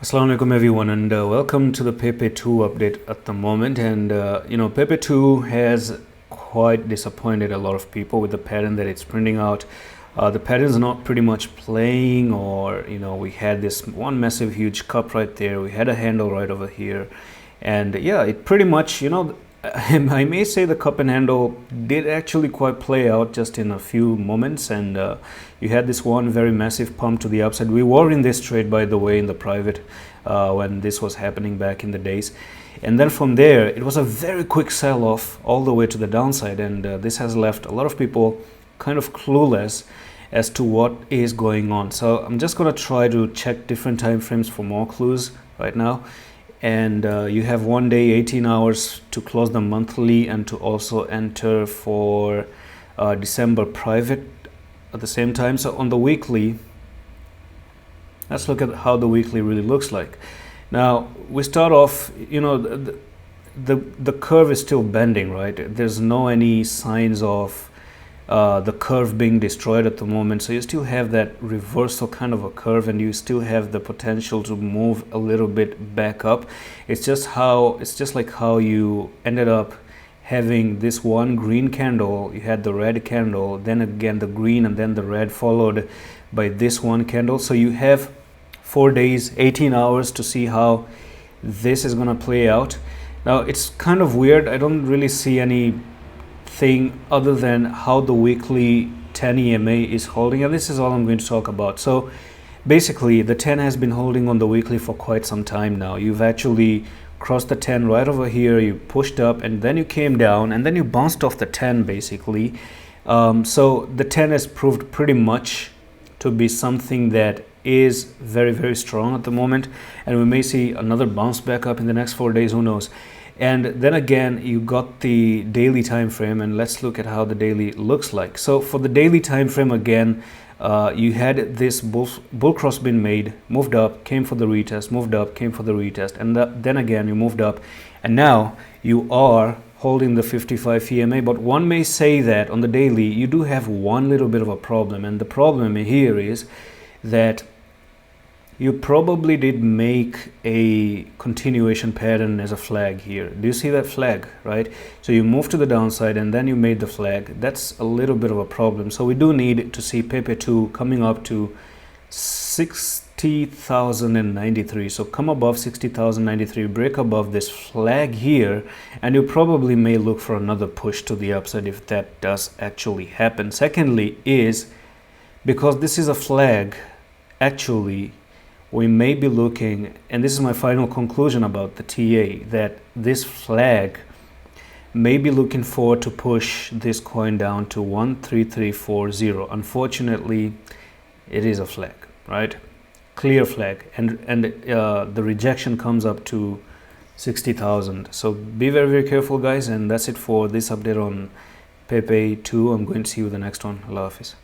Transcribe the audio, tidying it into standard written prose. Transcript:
Assalamu alaikum everyone, and welcome to the Pepe 2 update at the moment. And Pepe 2 has quite disappointed a lot of people with the pattern that it's printing out. The pattern is not pretty much playing, or we had this one massive huge cup right there, we had a handle right over here, and yeah, it pretty much, I may say the cup and handle did actually quite play out just in a few moments, and you had this one very massive pump to the upside. We were in this trade, by the way, in the private when this was happening back in the days, and then from there it was a very quick sell-off all the way to the downside, and this has left a lot of people kind of clueless as to what is going on. So I'm just going to try to check different time frames for more clues right now. And you have 1 day, 18 hours to close the monthly and to also enter for December private at the same time. So on the weekly, let's look at how the weekly really looks like. Now we start off, the curve is still bending, right? There's no any signs of the curve being destroyed at the moment, so you still have that reversal kind of a curve, and you still have the potential to move a little bit back up. It's just like how you ended up having this one green candle, you had the red candle, then again the green, and then the red, followed by this one candle. So you have 4 days, 18 hours to see how this is going to play out. Now it's kind of weird, I don't really see any thing other than how the weekly 10 EMA is holding, and this is all I'm going to talk about. So basically the 10 has been holding on the weekly for quite some time now. You've actually crossed the 10 right over here, you pushed up, and then you came down, and then you bounced off the 10 basically. So the 10 has proved pretty much to be something that is very, very strong at the moment, and we may see another bounce back up in the next 4 days, who knows. And then again, you got the daily time frame, and let's look at how the daily looks like. So for the daily time frame, again, you had this bull cross been made, moved up, came for the retest, moved up, came for the retest, and then again you moved up, and now you are holding the 55 EMA. But one may say that on the daily you do have one little bit of a problem, and the problem here is that you probably did make a continuation pattern as a flag here. Do you see that flag, right? So you moved to the downside and then you made the flag. That's a little bit of a problem. So we do need to see Pepe 2 coming up to 60,093. So come above 60,093, break above this flag here, and you probably may look for another push to the upside if that does actually happen. Secondly is, because this is a flag, actually we may be looking, and this is my final conclusion about the TA, that this flag may be looking forward to push this coin down to 13340. Unfortunately, it is a flag, right? Clear flag, and the rejection comes up to 60,000. So be very, very careful, guys, and that's it for this update on Pepe 2. I'm going to see you in the next one. Allah Hafiz.